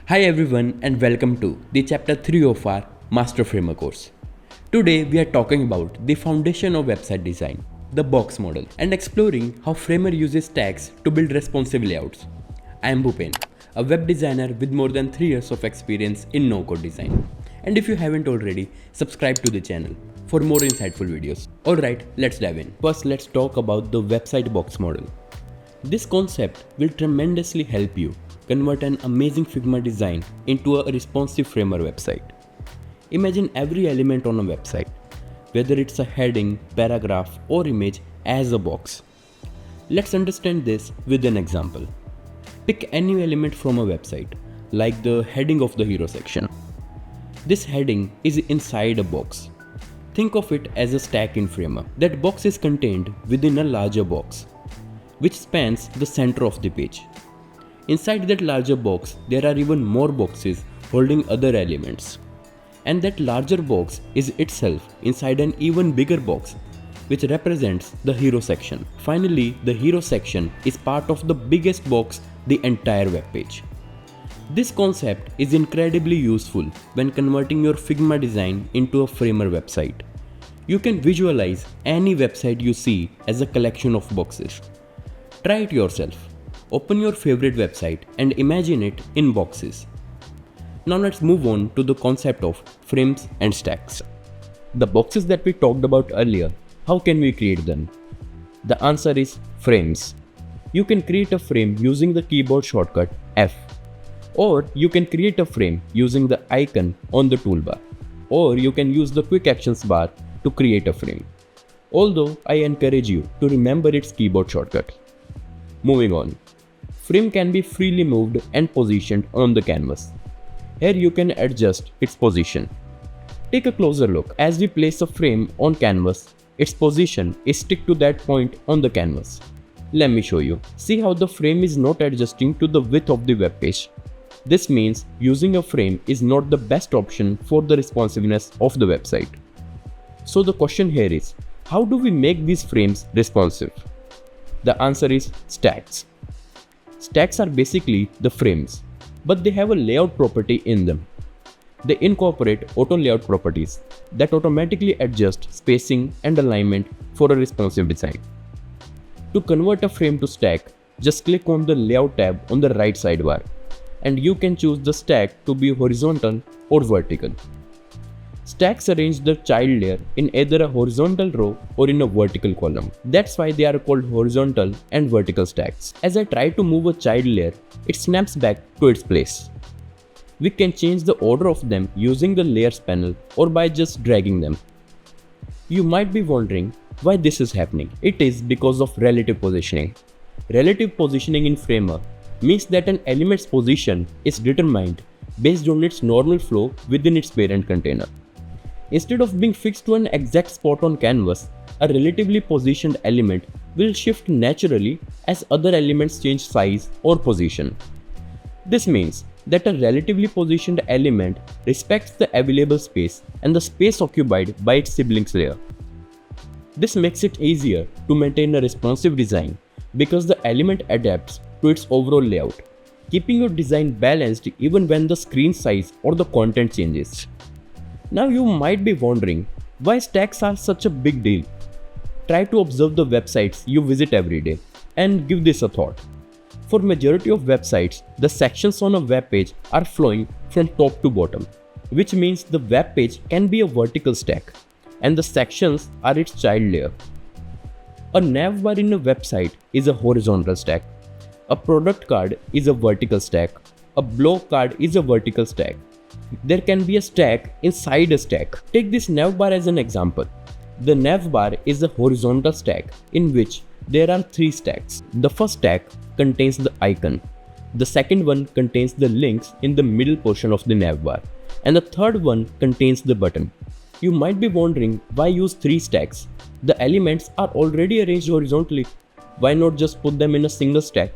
Hi everyone and welcome to the chapter 3 of our Master Framer course. Today we are talking about the foundation of website design, the box model, and exploring how Framer uses tags to build responsive layouts. I am Bhupen, a web designer with more than 3 years of experience in no-code design. And if you haven't already, subscribe to the channel for more insightful videos. Alright, let's dive in. First, let's talk about the website box model. This concept will tremendously help you convert an amazing Figma design into a responsive Framer website. Imagine every element on a website, whether it's a heading, paragraph, or image, as a box. Let's understand this with an example. Pick any element from a website, like the heading of the hero section. This heading is inside a box. Think of it as a stack in Framer. That box is contained within a larger box, which spans the center of the page. Inside that larger box, there are even more boxes holding other elements. And that larger box is itself inside an even bigger box, which represents the hero section. Finally, the hero section is part of the biggest box, the entire web page. This concept is incredibly useful when converting your Figma design into a Framer website. You can visualize any website you see as a collection of boxes. Try it yourself. Open your favorite website and imagine it in boxes. Now let's move on to the concept of frames and stacks. The boxes that we talked about earlier, how can we create them? The answer is frames. You can create a frame using the keyboard shortcut F. Or you can create a frame using the icon on the toolbar. Or you can use the quick actions bar to create a frame. Although I encourage you to remember its keyboard shortcut. Moving on. Frame can be freely moved and positioned on the canvas. Here you can adjust its position. Take a closer look. As we place a frame on canvas, its position is stick to that point on the canvas. Let me show you. See how the frame is not adjusting to the width of the web page. This means using a frame is not the best option for the responsiveness of the website. So the question here is, how do we make these frames responsive? The answer is stacks. Stacks are basically the frames, but they have a layout property in them. They incorporate auto layout properties that automatically adjust spacing and alignment for a responsive design. To convert a frame to stack, just click on the layout tab on the right sidebar, and you can choose the stack to be horizontal or vertical. Stacks arrange the child layer in either a horizontal row or in a vertical column. That's why they are called horizontal and vertical stacks. As I try to move a child layer, it snaps back to its place. We can change the order of them using the layers panel or by just dragging them. You might be wondering why this is happening. It is because of relative positioning. Relative positioning in Framer means that an element's position is determined based on its normal flow within its parent container. Instead of being fixed to an exact spot on canvas, a relatively positioned element will shift naturally as other elements change size or position. This means that a relatively positioned element respects the available space and the space occupied by its siblings layer. This makes it easier to maintain a responsive design because the element adapts to its overall layout, keeping your design balanced even when the screen size or the content changes. Now you might be wondering why stacks are such a big deal. Try to observe the websites you visit every day and give this a thought. For majority of websites, the sections on a web page are flowing from top to bottom, which means the web page can be a vertical stack and the sections are its child layer. A nav bar in a website is a horizontal stack. A product card is a vertical stack. A blog card is a vertical stack. There can be a stack inside a stack. Take this nav bar as an example. The nav bar is a horizontal stack in which there are 3 stacks. The first stack contains the icon. The second one contains the links in the middle portion of the nav bar. And the third one contains the button. You might be wondering why use 3 stacks. The elements are already arranged horizontally. Why not just put them in a single stack?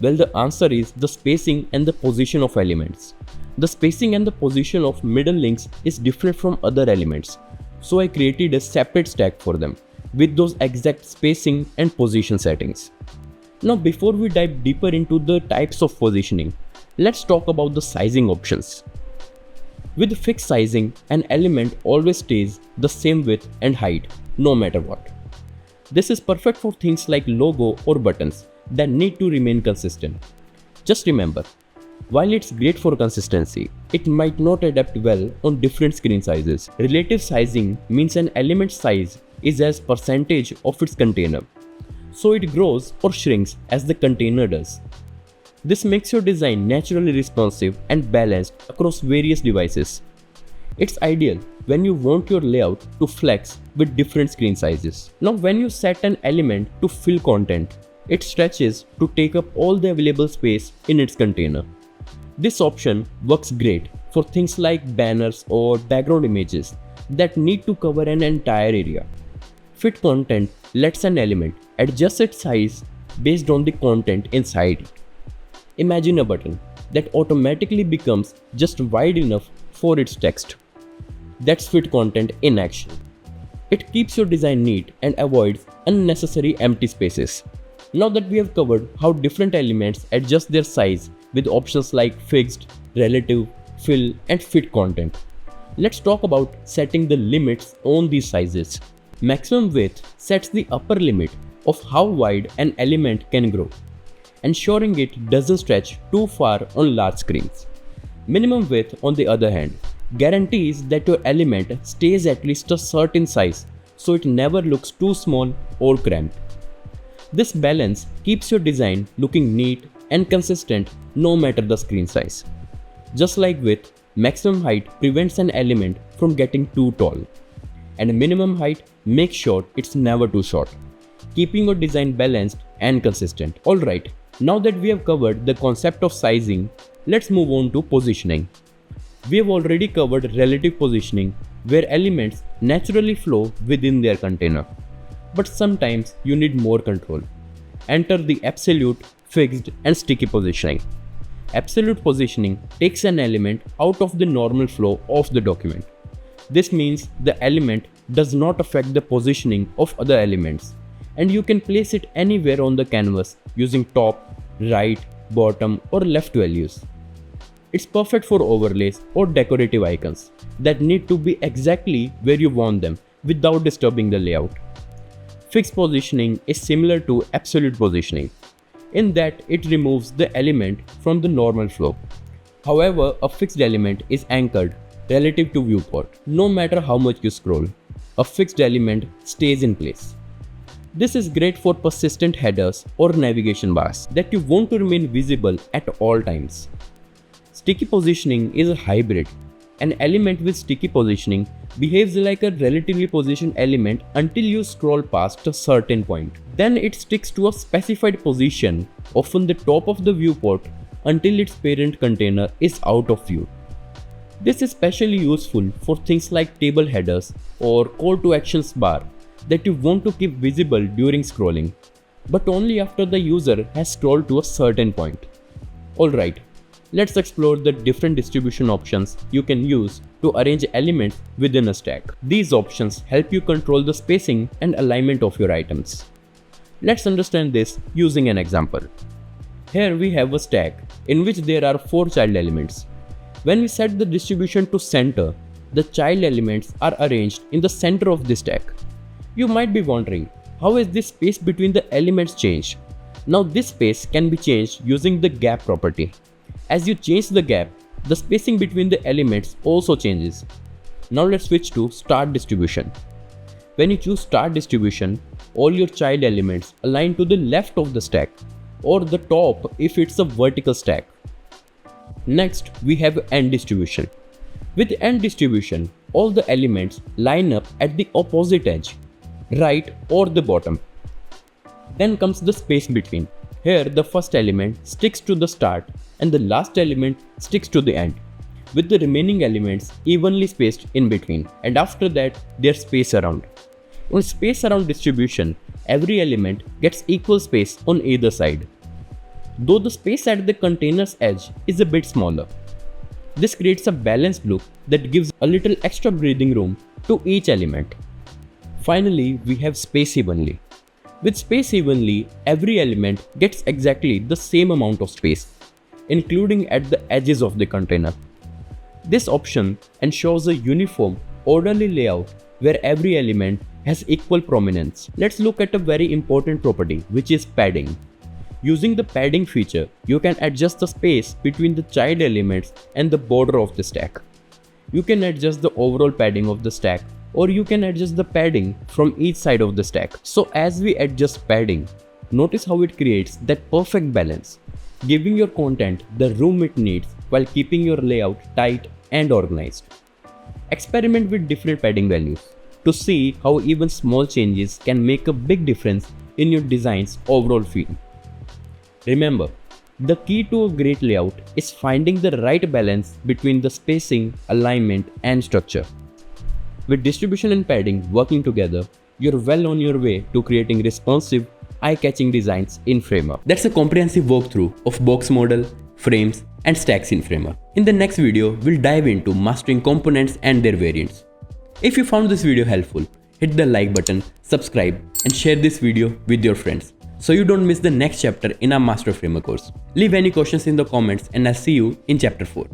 Well, the answer is the spacing and the position of elements. The spacing and the position of middle links is different from other elements, so I created a separate stack for them with those exact spacing and position settings. Now before we dive deeper into the types of positioning, Let's talk about the sizing options. With fixed sizing, an element always stays the same width and height, no matter what. This is perfect for things like logo or buttons that need to remain consistent. Just remember, while it's great for consistency, it might not adapt well on different screen sizes. Relative sizing means an element's size is as percentage of its container, so it grows or shrinks as the container does. This makes your design naturally responsive and balanced across various devices. It's ideal when you want your layout to flex with different screen sizes. Now, when you set an element to fill content, it stretches to take up all the available space in its container. This option works great for things like banners or background images that need to cover an entire area. Fit content lets an element adjust its size based on the content inside it. Imagine a button that automatically becomes just wide enough for its text. That's fit content in action. It keeps your design neat and avoids unnecessary empty spaces. Now that we have covered how different elements adjust their size with options like fixed, relative, fill, and fit content, let's talk about setting the limits on these sizes. Maximum width sets the upper limit of how wide an element can grow, ensuring it doesn't stretch too far on large screens. Minimum width, on the other hand, guarantees that your element stays at least a certain size so it never looks too small or cramped. This balance keeps your design looking neat and consistent no matter the screen size. Just like width, maximum height prevents an element from getting too tall, and minimum height makes sure it's never too short, keeping your design balanced and consistent. Alright, now that we have covered the concept of sizing, let's move on to positioning. We have already covered relative positioning, where elements naturally flow within their container. But sometimes you need more control. Enter the absolute, fixed, and sticky positioning. Absolute positioning takes an element out of the normal flow of the document. This means the element does not affect the positioning of other elements, and you can place it anywhere on the canvas using top, right, bottom, or left values. It's perfect for overlays or decorative icons that need to be exactly where you want them without disturbing the layout. Fixed positioning is similar to absolute positioning, in that it removes the element from the normal flow. However, a fixed element is anchored relative to viewport. No matter how much you scroll, a fixed element stays in place. This is great for persistent headers or navigation bars that you want to remain visible at all times. Sticky positioning is a hybrid. An element with sticky positioning behaves like a relatively positioned element until you scroll past a certain point. Then it sticks to a specified position, often the top of the viewport, until its parent container is out of view. This is especially useful for things like table headers or call to actions bar that you want to keep visible during scrolling, but only after the user has scrolled to a certain point. Alright, let's explore the different distribution options you can use to arrange elements within a stack. These options help you control the spacing and alignment of your items. Let's understand this using an example. Here we have a stack in which there are 4 child elements. When we set the distribution to center, the child elements are arranged in the center of the stack. You might be wondering, how is this space between the elements changed? Now this space can be changed using the gap property. As you change the gap, the spacing between the elements also changes. Now let's switch to start distribution. When you choose start distribution, all your child elements align to the left of the stack, or the top if it's a vertical stack. Next, we have end distribution. With end distribution, all the elements line up at the opposite edge, right or the bottom. Then comes the space between. Here the first element sticks to the start and the last element sticks to the end, with the remaining elements evenly spaced in between, and after that there's space around. In space around distribution, every element gets equal space on either side, though the space at the container's edge is a bit smaller. This creates a balanced look that gives a little extra breathing room to each element. Finally, we have space evenly. With space evenly, every element gets exactly the same amount of space. including at the edges of the container. This option ensures a uniform, orderly layout where every element has equal prominence. Let's look at a very important property, which is padding. Using the padding feature, you can adjust the space between the child elements and the border of the stack. You can adjust the overall padding of the stack, or you can adjust the padding from each side of the stack. So as we adjust padding, notice how it creates that perfect balance, giving your content the room it needs while keeping your layout tight and organized. Experiment with different padding values to see how even small changes can make a big difference in your design's overall feel. Remember, the key to a great layout is finding the right balance between the spacing, alignment, and structure. With distribution and padding working together, you're well on your way to creating responsive, eye-catching designs in Framer. That's a comprehensive walkthrough of box model, frames, and stacks in Framer. In the next video, we'll dive into mastering components and their variants. If you found this video helpful, hit the like button, subscribe, and share this video with your friends so you don't miss the next chapter in our Master Framer course. Leave any questions in the comments and I'll see you in chapter 4.